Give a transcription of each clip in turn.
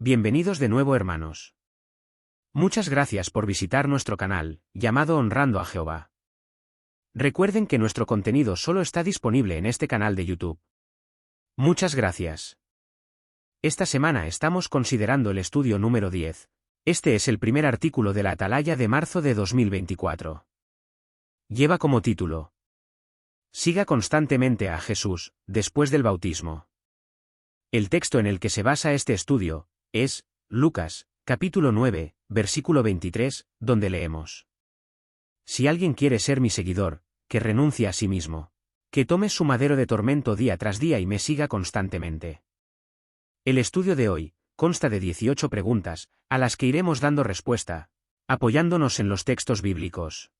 Bienvenidos de nuevo, hermanos. Muchas gracias por visitar nuestro canal, llamado Honrando a Jehová. Recuerden que nuestro contenido solo está disponible en este canal de YouTube. Muchas gracias. Esta semana estamos considerando el estudio número 10. Este es el primer artículo de la Atalaya de marzo de 2024. Lleva como título: Siga constantemente a Jesús, después del bautismo. El texto en el que se basa este estudio es Lucas, capítulo 9, versículo 23, donde leemos: Si alguien quiere ser mi seguidor, que renuncie a sí mismo, que tome su madero de tormento día tras día y me siga constantemente. El estudio de hoy consta de 18 preguntas, a las que iremos dando respuesta, apoyándonos en los textos bíblicos.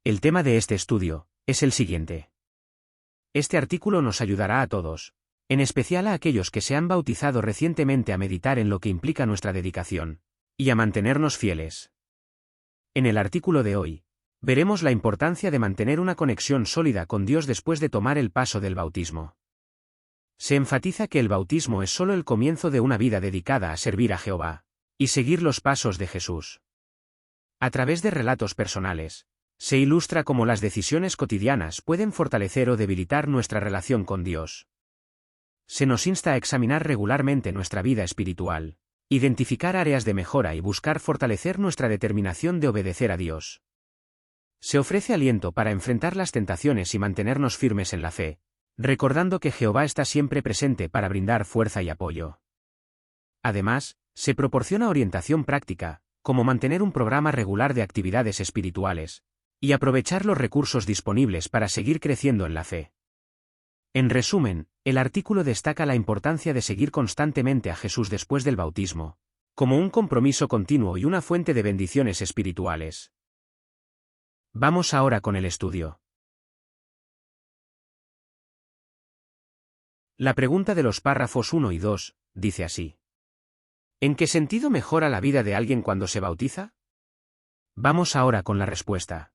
El tema de este estudio es el siguiente. Este artículo nos ayudará a todos, en especial a aquellos que se han bautizado recientemente, a meditar en lo que implica nuestra dedicación, y a mantenernos fieles. En el artículo de hoy, veremos la importancia de mantener una conexión sólida con Dios después de tomar el paso del bautismo. Se enfatiza que el bautismo es solo el comienzo de una vida dedicada a servir a Jehová, y seguir los pasos de Jesús. A través de relatos personales, se ilustra cómo las decisiones cotidianas pueden fortalecer o debilitar nuestra relación con Dios. Se nos insta a examinar regularmente nuestra vida espiritual, identificar áreas de mejora y buscar fortalecer nuestra determinación de obedecer a Dios. Se ofrece aliento para enfrentar las tentaciones y mantenernos firmes en la fe, recordando que Jehová está siempre presente para brindar fuerza y apoyo. Además, se proporciona orientación práctica, como mantener un programa regular de actividades espirituales, y aprovechar los recursos disponibles para seguir creciendo en la fe. En resumen, el artículo destaca la importancia de seguir constantemente a Jesús después del bautismo, como un compromiso continuo y una fuente de bendiciones espirituales. Vamos ahora con el estudio. La pregunta de los párrafos 1 y 2 dice así: ¿En qué sentido mejora la vida de alguien cuando se bautiza? Vamos ahora con la respuesta.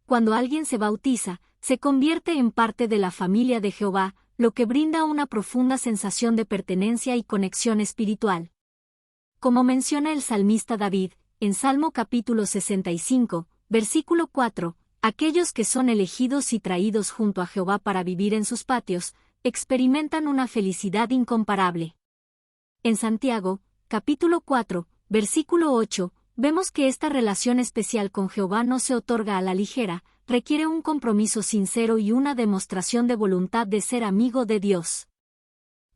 Cuando alguien se bautiza, se convierte en parte de la familia de Jehová, lo que brinda una profunda sensación de pertenencia y conexión espiritual. Como menciona el salmista David, en Salmo capítulo 65, versículo 4, aquellos que son elegidos y traídos junto a Jehová para vivir en sus patios, experimentan una felicidad incomparable. En Santiago, capítulo 4, versículo 8, vemos que esta relación especial con Jehová no se otorga a la ligera, requiere un compromiso sincero y una demostración de voluntad de ser amigo de Dios.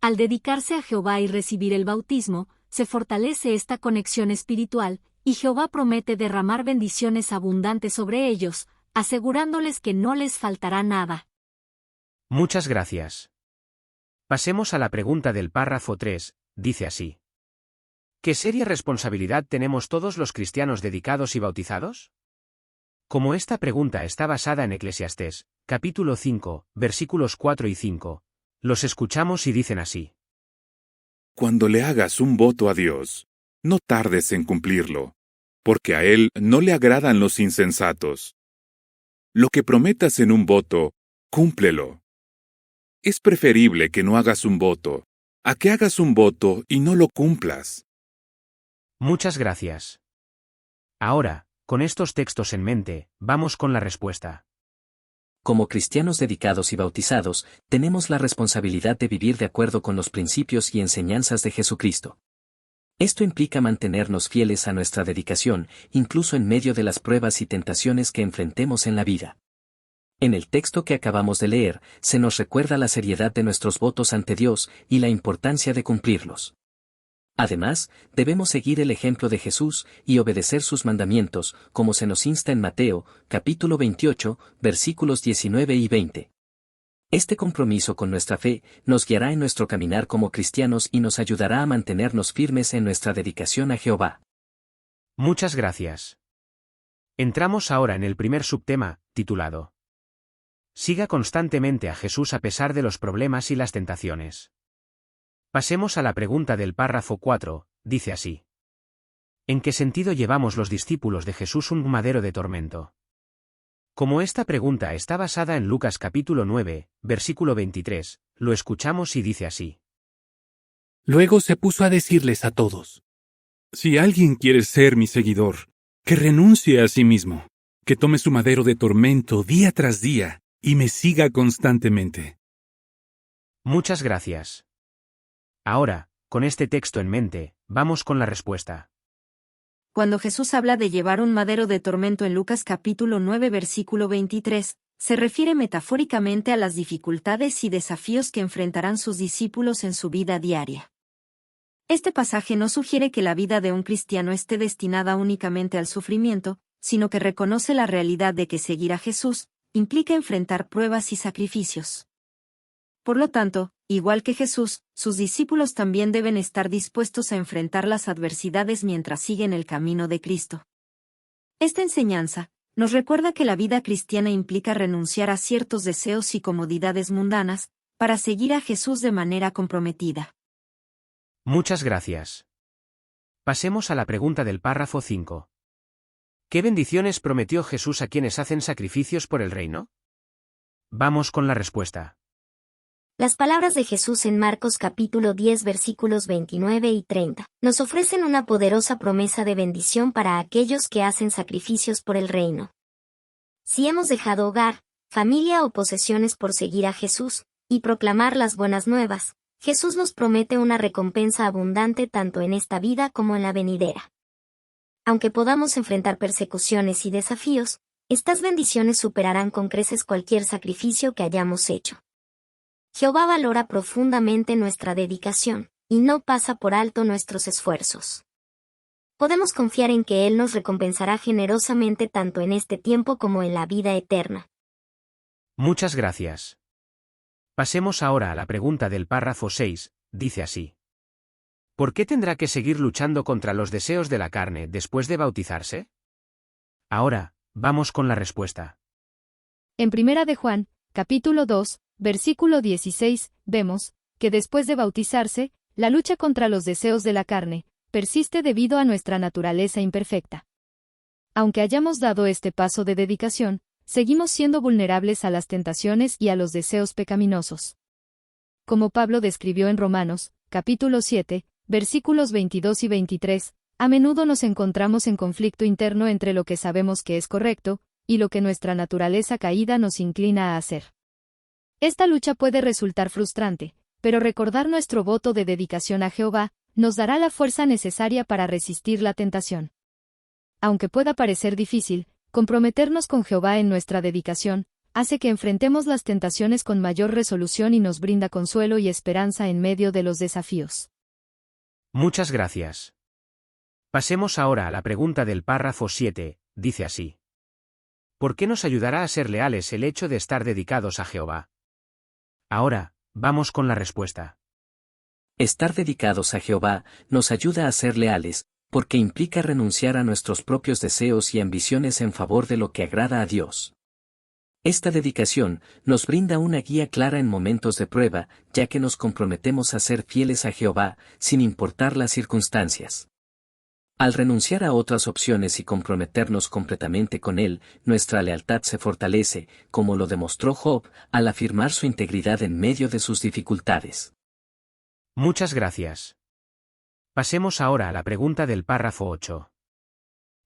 Al dedicarse a Jehová y recibir el bautismo, se fortalece esta conexión espiritual, y Jehová promete derramar bendiciones abundantes sobre ellos, asegurándoles que no les faltará nada. Muchas gracias. Pasemos a la pregunta del párrafo 3, dice así: ¿Qué seria responsabilidad tenemos todos los cristianos dedicados y bautizados? Como esta pregunta está basada en Eclesiastés, capítulo 5, versículos 4 y 5, los escuchamos y dicen así: Cuando le hagas un voto a Dios, no tardes en cumplirlo, porque a Él no le agradan los insensatos. Lo que prometas en un voto, cúmplelo. Es preferible que no hagas un voto, a que hagas un voto y no lo cumplas. Muchas gracias. Ahora, con estos textos en mente, vamos con la respuesta. Como cristianos dedicados y bautizados, tenemos la responsabilidad de vivir de acuerdo con los principios y enseñanzas de Jesucristo. Esto implica mantenernos fieles a nuestra dedicación, incluso en medio de las pruebas y tentaciones que enfrentemos en la vida. En el texto que acabamos de leer, se nos recuerda la seriedad de nuestros votos ante Dios y la importancia de cumplirlos. Además, debemos seguir el ejemplo de Jesús y obedecer sus mandamientos, como se nos insta en Mateo, capítulo 28, versículos 19 y 20. Este compromiso con nuestra fe nos guiará en nuestro caminar como cristianos y nos ayudará a mantenernos firmes en nuestra dedicación a Jehová. Muchas gracias. Entramos ahora en el primer subtema, titulado: Siga constantemente a Jesús a pesar de los problemas y las tentaciones. Pasemos a la pregunta del párrafo 4, dice así: ¿En qué sentido llevamos los discípulos de Jesús un madero de tormento? Como esta pregunta está basada en Lucas capítulo 9, versículo 23, lo escuchamos y dice así: Luego se puso a decirles a todos: Si alguien quiere ser mi seguidor, que renuncie a sí mismo, que tome su madero de tormento día tras día y me siga constantemente. Muchas gracias. Ahora, con este texto en mente, vamos con la respuesta. Cuando Jesús habla de llevar un madero de tormento en Lucas capítulo 9 versículo 23, se refiere metafóricamente a las dificultades y desafíos que enfrentarán sus discípulos en su vida diaria. Este pasaje no sugiere que la vida de un cristiano esté destinada únicamente al sufrimiento, sino que reconoce la realidad de que seguir a Jesús implica enfrentar pruebas y sacrificios. Por lo tanto, igual que Jesús, sus discípulos también deben estar dispuestos a enfrentar las adversidades mientras siguen el camino de Cristo. Esta enseñanza nos recuerda que la vida cristiana implica renunciar a ciertos deseos y comodidades mundanas, para seguir a Jesús de manera comprometida. Muchas gracias. Pasemos a la pregunta del párrafo 5. ¿Qué bendiciones prometió Jesús a quienes hacen sacrificios por el reino? Vamos con la respuesta. Las palabras de Jesús en Marcos capítulo 10 versículos 29 y 30 nos ofrecen una poderosa promesa de bendición para aquellos que hacen sacrificios por el reino. Si hemos dejado hogar, familia o posesiones por seguir a Jesús y proclamar las buenas nuevas, Jesús nos promete una recompensa abundante tanto en esta vida como en la venidera. Aunque podamos enfrentar persecuciones y desafíos, estas bendiciones superarán con creces cualquier sacrificio que hayamos hecho. Jehová valora profundamente nuestra dedicación, y no pasa por alto nuestros esfuerzos. Podemos confiar en que Él nos recompensará generosamente tanto en este tiempo como en la vida eterna. Muchas gracias. Pasemos ahora a la pregunta del párrafo 6, dice así. ¿Por qué tendrá que seguir luchando contra los deseos de la carne después de bautizarse? Ahora, vamos con la respuesta. En Primera de Juan, capítulo 2, versículo 16, vemos que después de bautizarse, la lucha contra los deseos de la carne persiste debido a nuestra naturaleza imperfecta. Aunque hayamos dado este paso de dedicación, seguimos siendo vulnerables a las tentaciones y a los deseos pecaminosos. Como Pablo describió en Romanos, capítulo 7, versículos 22 y 23, a menudo nos encontramos en conflicto interno entre lo que sabemos que es correcto y lo que nuestra naturaleza caída nos inclina a hacer. Esta lucha puede resultar frustrante, pero recordar nuestro voto de dedicación a Jehová nos dará la fuerza necesaria para resistir la tentación. Aunque pueda parecer difícil, comprometernos con Jehová en nuestra dedicación hace que enfrentemos las tentaciones con mayor resolución y nos brinda consuelo y esperanza en medio de los desafíos. Muchas gracias. Pasemos ahora a la pregunta del párrafo 7, dice así. ¿Por qué nos ayudará a ser leales el hecho de estar dedicados a Jehová? Ahora, vamos con la respuesta. Estar dedicados a Jehová nos ayuda a ser leales, porque implica renunciar a nuestros propios deseos y ambiciones en favor de lo que agrada a Dios. Esta dedicación nos brinda una guía clara en momentos de prueba, ya que nos comprometemos a ser fieles a Jehová, sin importar las circunstancias. Al renunciar a otras opciones y comprometernos completamente con Él, nuestra lealtad se fortalece, como lo demostró Job, al afirmar su integridad en medio de sus dificultades. Muchas gracias. Pasemos ahora a la pregunta del párrafo 8.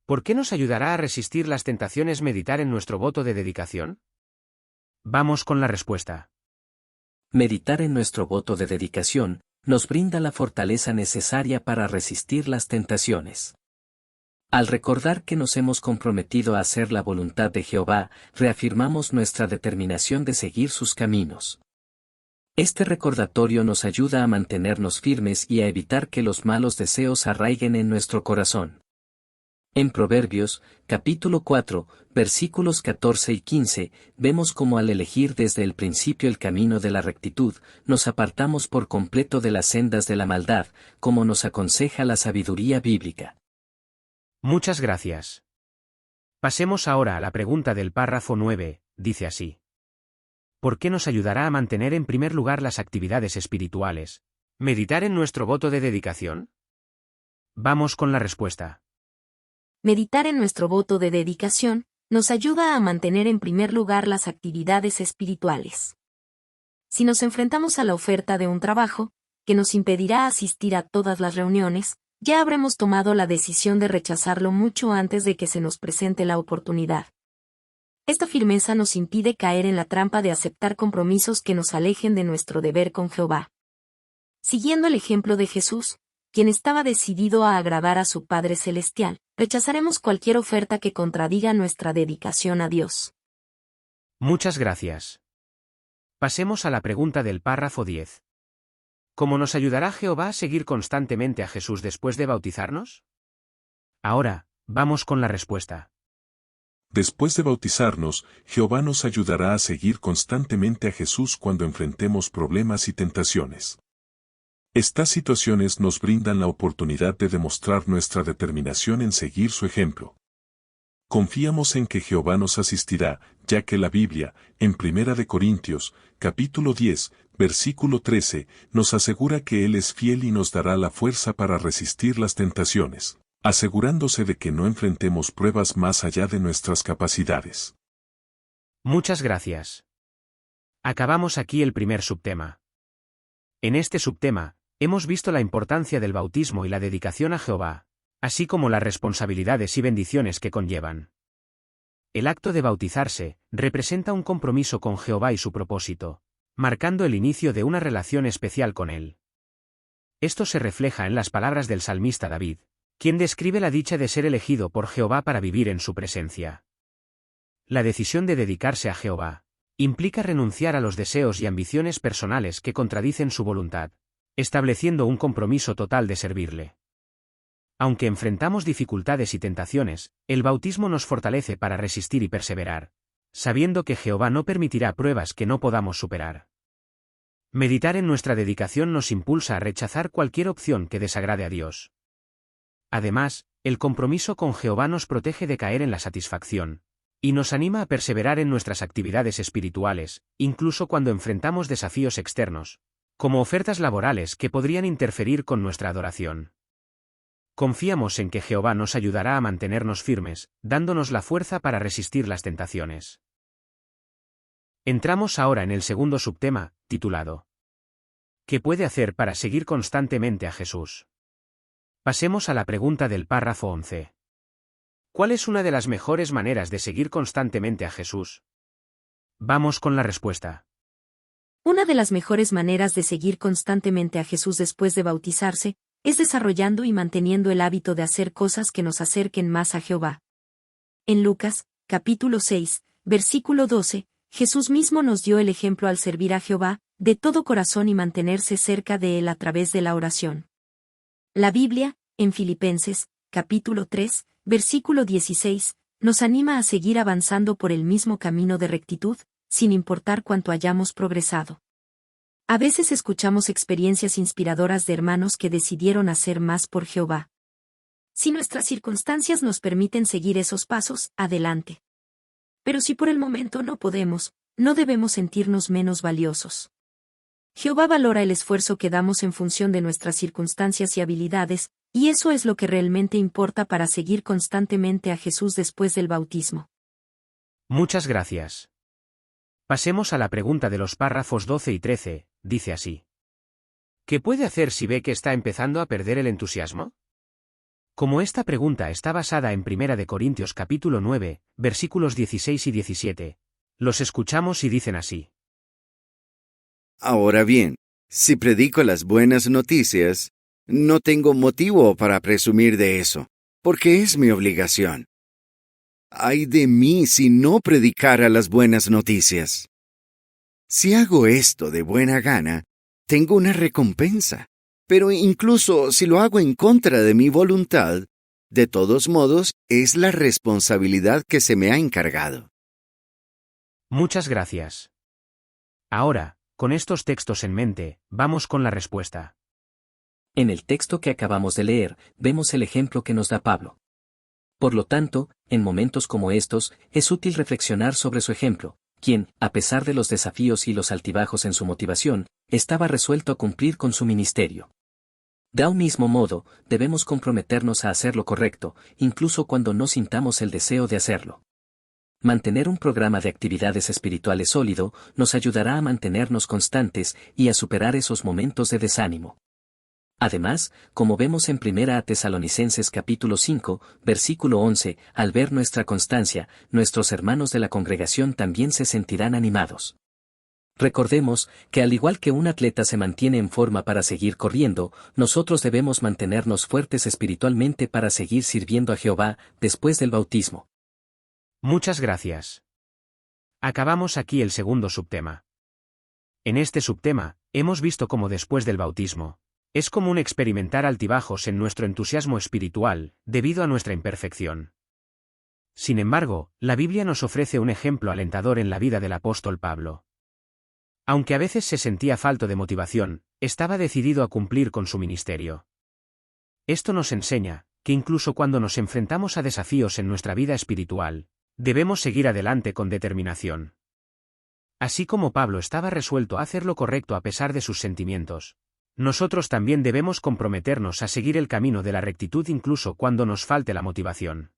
¿Por qué nos ayudará a resistir las tentaciones meditar en nuestro voto de dedicación? Vamos con la respuesta. Meditar en nuestro voto de dedicación nos brinda la fortaleza necesaria para resistir las tentaciones. Al recordar que nos hemos comprometido a hacer la voluntad de Jehová, reafirmamos nuestra determinación de seguir sus caminos. Este recordatorio nos ayuda a mantenernos firmes y a evitar que los malos deseos arraiguen en nuestro corazón. En Proverbios, capítulo 4, versículos 14 y 15, vemos cómo al elegir desde el principio el camino de la rectitud, nos apartamos por completo de las sendas de la maldad, como nos aconseja la sabiduría bíblica. Muchas gracias. Pasemos ahora a la pregunta del párrafo 9, dice así. ¿Por qué nos ayudará a mantener en primer lugar las actividades espirituales? ¿Meditar en nuestro voto de dedicación? Vamos con la respuesta. Meditar en nuestro voto de dedicación nos ayuda a mantener en primer lugar las actividades espirituales. Si nos enfrentamos a la oferta de un trabajo, que nos impedirá asistir a todas las reuniones, ya habremos tomado la decisión de rechazarlo mucho antes de que se nos presente la oportunidad. Esta firmeza nos impide caer en la trampa de aceptar compromisos que nos alejen de nuestro deber con Jehová. Siguiendo el ejemplo de Jesús, quien estaba decidido a agradar a su Padre Celestial, rechazaremos cualquier oferta que contradiga nuestra dedicación a Dios. Muchas gracias. Pasemos a la pregunta del párrafo 10. ¿Cómo nos ayudará Jehová a seguir constantemente a Jesús después de bautizarnos? Ahora, vamos con la respuesta. Después de bautizarnos, Jehová nos ayudará a seguir constantemente a Jesús cuando enfrentemos problemas y tentaciones. Estas situaciones nos brindan la oportunidad de demostrar nuestra determinación en seguir su ejemplo. Confiamos en que Jehová nos asistirá, ya que la Biblia, en 1 Corintios, capítulo 10, versículo 13, nos asegura que Él es fiel y nos dará la fuerza para resistir las tentaciones, asegurándose de que no enfrentemos pruebas más allá de nuestras capacidades. Muchas gracias. Acabamos aquí el primer subtema. En este subtema, hemos visto la importancia del bautismo y la dedicación a Jehová, así como las responsabilidades y bendiciones que conllevan. El acto de bautizarse representa un compromiso con Jehová y su propósito, marcando el inicio de una relación especial con Él. Esto se refleja en las palabras del salmista David, quien describe la dicha de ser elegido por Jehová para vivir en su presencia. La decisión de dedicarse a Jehová implica renunciar a los deseos y ambiciones personales que contradicen su voluntad, estableciendo un compromiso total de servirle. Aunque enfrentamos dificultades y tentaciones, el bautismo nos fortalece para resistir y perseverar, sabiendo que Jehová no permitirá pruebas que no podamos superar. Meditar en nuestra dedicación nos impulsa a rechazar cualquier opción que desagrade a Dios. Además, el compromiso con Jehová nos protege de caer en la satisfacción, y nos anima a perseverar en nuestras actividades espirituales, incluso cuando enfrentamos desafíos externos, como ofertas laborales que podrían interferir con nuestra adoración. Confiamos en que Jehová nos ayudará a mantenernos firmes, dándonos la fuerza para resistir las tentaciones. Entramos ahora en el segundo subtema, titulado ¿Qué puede hacer para seguir constantemente a Jesús? Pasemos a la pregunta del párrafo 11. ¿Cuál es una de las mejores maneras de seguir constantemente a Jesús? Vamos con la respuesta. Una de las mejores maneras de seguir constantemente a Jesús después de bautizarse es desarrollando y manteniendo el hábito de hacer cosas que nos acerquen más a Jehová. En Lucas, capítulo 6, versículo 12, Jesús mismo nos dio el ejemplo al servir a Jehová, de todo corazón y mantenerse cerca de Él a través de la oración. La Biblia, en Filipenses, capítulo 3, versículo 16, nos anima a seguir avanzando por el mismo camino de rectitud, sin importar cuánto hayamos progresado. A veces escuchamos experiencias inspiradoras de hermanos que decidieron hacer más por Jehová. Si nuestras circunstancias nos permiten seguir esos pasos, adelante. Pero si por el momento no podemos, no debemos sentirnos menos valiosos. Jehová valora el esfuerzo que damos en función de nuestras circunstancias y habilidades, y eso es lo que realmente importa para seguir constantemente a Jesús después del bautismo. Muchas gracias. Pasemos a la pregunta de los párrafos 12 y 13, dice así. ¿Qué puede hacer si ve que está empezando a perder el entusiasmo? Como esta pregunta está basada en 1 Corintios capítulo 9, versículos 16 y 17, los escuchamos y dicen así. Ahora bien, si predico las buenas noticias, no tengo motivo para presumir de eso, porque es mi obligación. ¡Ay de mí si no predicara las buenas noticias! Si hago esto de buena gana, tengo una recompensa, pero incluso si lo hago en contra de mi voluntad, de todos modos es la responsabilidad que se me ha encargado. Muchas gracias. Ahora, con estos textos en mente, vamos con la respuesta. En el texto que acabamos de leer, vemos el ejemplo que nos da Pablo. Por lo tanto, en momentos como estos, es útil reflexionar sobre su ejemplo, quien, a pesar de los desafíos y los altibajos en su motivación, estaba resuelto a cumplir con su ministerio. De un mismo modo, debemos comprometernos a hacer lo correcto, incluso cuando no sintamos el deseo de hacerlo. Mantener un programa de actividades espirituales sólido nos ayudará a mantenernos constantes y a superar esos momentos de desánimo. Además, como vemos en 1 Tesalonicenses capítulo 5, versículo 11, al ver nuestra constancia, nuestros hermanos de la congregación también se sentirán animados. Recordemos que al igual que un atleta se mantiene en forma para seguir corriendo, nosotros debemos mantenernos fuertes espiritualmente para seguir sirviendo a Jehová después del bautismo. Muchas gracias. Acabamos aquí el segundo subtema. En este subtema, hemos visto cómo después del bautismo, es común experimentar altibajos en nuestro entusiasmo espiritual, debido a nuestra imperfección. Sin embargo, la Biblia nos ofrece un ejemplo alentador en la vida del apóstol Pablo. Aunque a veces se sentía falto de motivación, estaba decidido a cumplir con su ministerio. Esto nos enseña que incluso cuando nos enfrentamos a desafíos en nuestra vida espiritual, debemos seguir adelante con determinación. Así como Pablo estaba resuelto a hacer lo correcto a pesar de sus sentimientos, nosotros también debemos comprometernos a seguir el camino de la rectitud incluso cuando nos falte la motivación.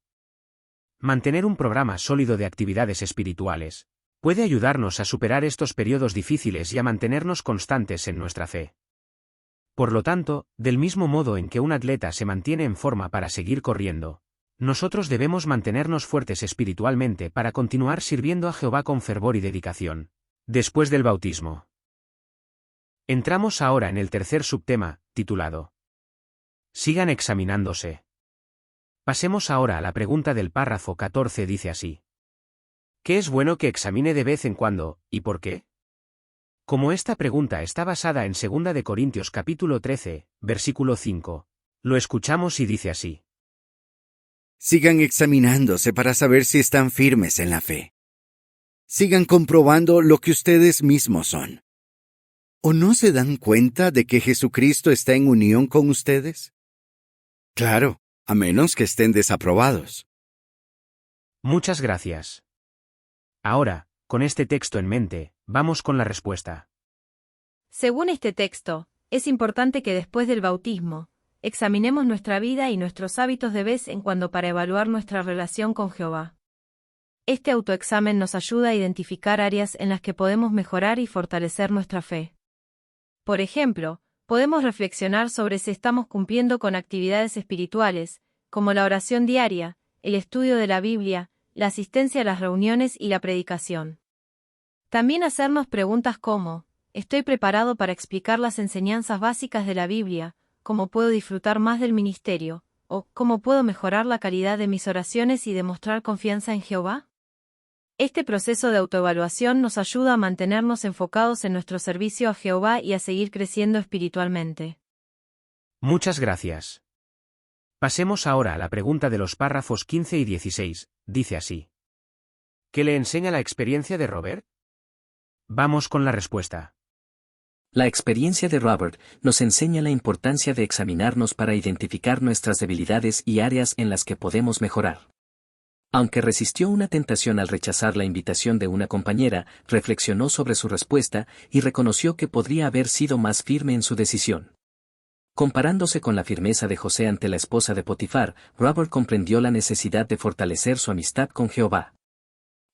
Mantener un programa sólido de actividades espirituales puede ayudarnos a superar estos periodos difíciles y a mantenernos constantes en nuestra fe. Por lo tanto, del mismo modo en que un atleta se mantiene en forma para seguir corriendo, nosotros debemos mantenernos fuertes espiritualmente para continuar sirviendo a Jehová con fervor y dedicación, después del bautismo. Entramos ahora en el tercer subtema, titulado Sigan examinándose. Pasemos ahora a la pregunta del párrafo 14, dice así. ¿Qué es bueno que examine de vez en cuando, y por qué? Como esta pregunta está basada en 2 de Corintios capítulo 13, versículo 5, lo escuchamos y dice así. Sigan examinándose para saber si están firmes en la fe. Sigan comprobando lo que ustedes mismos son. ¿O no se dan cuenta de que Jesucristo está en unión con ustedes? Claro, a menos que estén desaprobados. Muchas gracias. Ahora, con este texto en mente, vamos con la respuesta. Según este texto, es importante que después del bautismo, examinemos nuestra vida y nuestros hábitos de vez en cuando para evaluar nuestra relación con Jehová. Este autoexamen nos ayuda a identificar áreas en las que podemos mejorar y fortalecer nuestra fe. Por ejemplo, podemos reflexionar sobre si estamos cumpliendo con actividades espirituales, como la oración diaria, el estudio de la Biblia, la asistencia a las reuniones y la predicación. También hacernos preguntas como, ¿estoy preparado para explicar las enseñanzas básicas de la Biblia? ¿Cómo puedo disfrutar más del ministerio? ¿O cómo puedo mejorar la calidad de mis oraciones y demostrar confianza en Jehová? Este proceso de autoevaluación nos ayuda a mantenernos enfocados en nuestro servicio a Jehová y a seguir creciendo espiritualmente. Muchas gracias. Pasemos ahora a la pregunta de los párrafos 15 y 16, dice así. ¿Qué le enseña la experiencia de Robert? Vamos con la respuesta. La experiencia de Robert nos enseña la importancia de examinarnos para identificar nuestras debilidades y áreas en las que podemos mejorar. Aunque resistió una tentación al rechazar la invitación de una compañera, reflexionó sobre su respuesta y reconoció que podría haber sido más firme en su decisión. Comparándose con la firmeza de José ante la esposa de Potifar, Robert comprendió la necesidad de fortalecer su amistad con Jehová.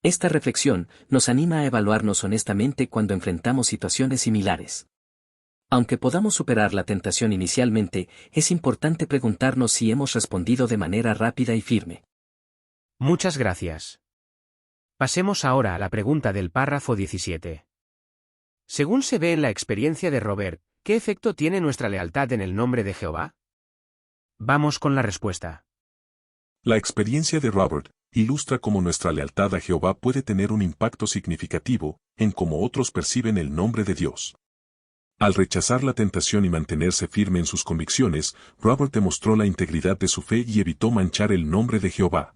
Esta reflexión nos anima a evaluarnos honestamente cuando enfrentamos situaciones similares. Aunque podamos superar la tentación inicialmente, es importante preguntarnos si hemos respondido de manera rápida y firme. Muchas gracias. Pasemos ahora a la pregunta del párrafo 17. Según se ve en la experiencia de Robert, ¿qué efecto tiene nuestra lealtad en el nombre de Jehová? Vamos con la respuesta. La experiencia de Robert ilustra cómo nuestra lealtad a Jehová puede tener un impacto significativo en cómo otros perciben el nombre de Dios. Al rechazar la tentación y mantenerse firme en sus convicciones, Robert demostró la integridad de su fe y evitó manchar el nombre de Jehová.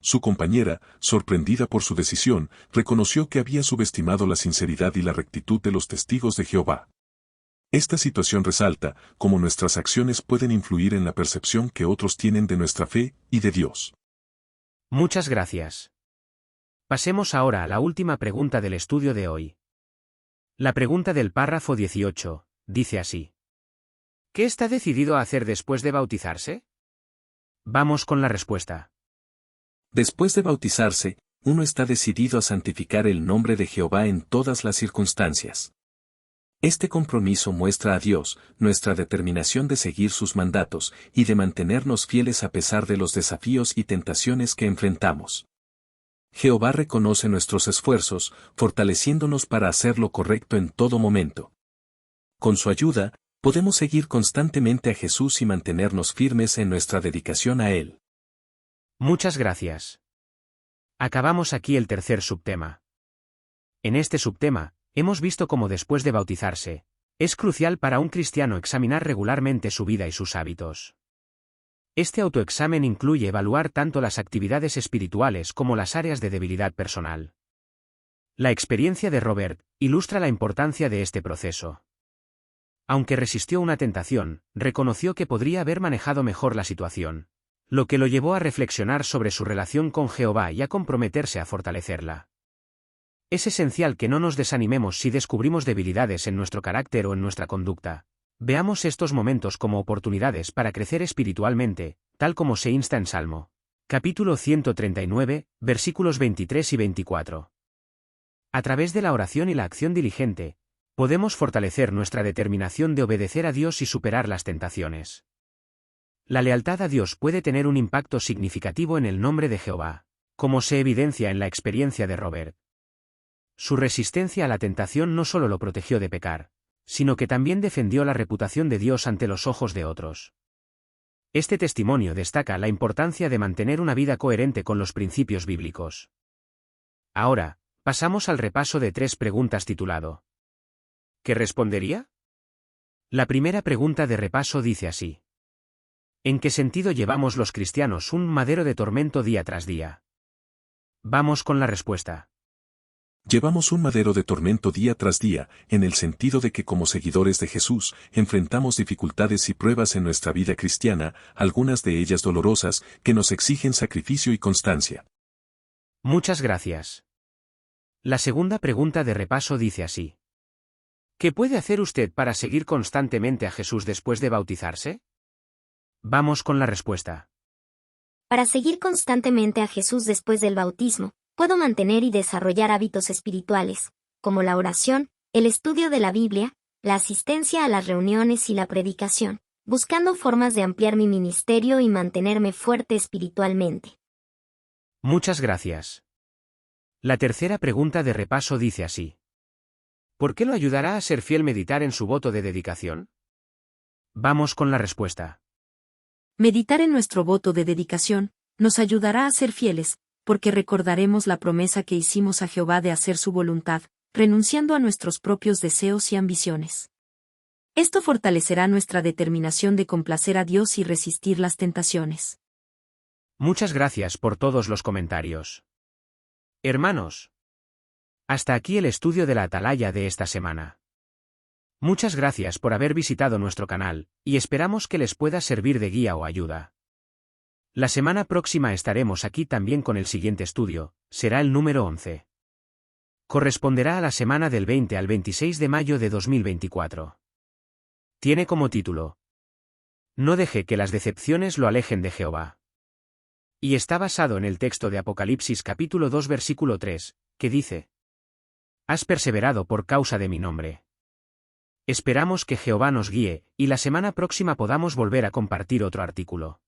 Su compañera, sorprendida por su decisión, reconoció que había subestimado la sinceridad y la rectitud de los testigos de Jehová. Esta situación resalta cómo nuestras acciones pueden influir en la percepción que otros tienen de nuestra fe y de Dios. Muchas gracias. Pasemos ahora a la última pregunta del estudio de hoy. La pregunta del párrafo 18, dice así. ¿Qué está decidido a hacer después de bautizarse? Vamos con la respuesta. Después de bautizarse, Uno está decidido a santificar el nombre de Jehová en todas las circunstancias. Este compromiso muestra a Dios nuestra determinación de seguir sus mandatos y de mantenernos fieles a pesar de los desafíos y tentaciones que enfrentamos. Jehová reconoce nuestros esfuerzos, fortaleciéndonos para hacer lo correcto en todo momento. Con su ayuda, podemos seguir constantemente a Jesús y mantenernos firmes en nuestra dedicación a Él. Muchas gracias. Acabamos aquí el tercer subtema. En este subtema, hemos visto cómo después de bautizarse, es crucial para un cristiano examinar regularmente su vida y sus hábitos. Este autoexamen incluye evaluar tanto las actividades espirituales como las áreas de debilidad personal. La experiencia de Robert ilustra la importancia de este proceso. Aunque resistió una tentación, reconoció que podría haber manejado mejor la situación, lo que lo llevó a reflexionar sobre su relación con Jehová y a comprometerse a fortalecerla. Es esencial que no nos desanimemos si descubrimos debilidades en nuestro carácter o en nuestra conducta. Veamos estos momentos como oportunidades para crecer espiritualmente, tal como se insta en Salmo. Capítulo 139, versículos 23 y 24. A través de la oración y la acción diligente, podemos fortalecer nuestra determinación de obedecer a Dios y superar las tentaciones. La lealtad a Dios puede tener un impacto significativo en el nombre de Jehová, como se evidencia en la experiencia de Robert. Su resistencia a la tentación no solo lo protegió de pecar, sino que también defendió la reputación de Dios ante los ojos de otros. Este testimonio destaca la importancia de mantener una vida coherente con los principios bíblicos. Ahora, pasamos al repaso de 3 preguntas titulado ¿Qué respondería? La primera pregunta de repaso dice así: ¿en qué sentido llevamos los cristianos un madero de tormento día tras día? Vamos con la respuesta. Llevamos un madero de tormento día tras día, en el sentido de que como seguidores de Jesús, enfrentamos dificultades y pruebas en nuestra vida cristiana, algunas de ellas dolorosas, que nos exigen sacrificio y constancia. Muchas gracias. La segunda pregunta de repaso dice así: ¿qué puede hacer usted para seguir constantemente a Jesús después de bautizarse? Vamos con la respuesta. Para seguir constantemente a Jesús después del bautismo, puedo mantener y desarrollar hábitos espirituales, como la oración, el estudio de la Biblia, la asistencia a las reuniones y la predicación, buscando formas de ampliar mi ministerio y mantenerme fuerte espiritualmente. Muchas gracias. La tercera pregunta de repaso dice así: ¿por qué lo ayudará a ser fiel meditar en su voto de dedicación? Vamos con la respuesta. Meditar en nuestro voto de dedicación nos ayudará a ser fieles, porque recordaremos la promesa que hicimos a Jehová de hacer su voluntad, renunciando a nuestros propios deseos y ambiciones. Esto fortalecerá nuestra determinación de complacer a Dios y resistir las tentaciones. Muchas gracias por todos los comentarios. Hermanos, hasta aquí el estudio de la Atalaya de esta semana. Muchas gracias por haber visitado nuestro canal, y esperamos que les pueda servir de guía o ayuda. La semana próxima estaremos aquí también con el siguiente estudio, será el número 11. Corresponderá a la semana del 20 al 26 de mayo de 2024. Tiene como título: No deje que las decepciones lo alejen de Jehová. Y está basado en el texto de Apocalipsis capítulo 2 versículo 3, que dice: Has perseverado por causa de mi nombre. Esperamos que Jehová nos guíe, y la semana próxima podamos volver a compartir otro artículo.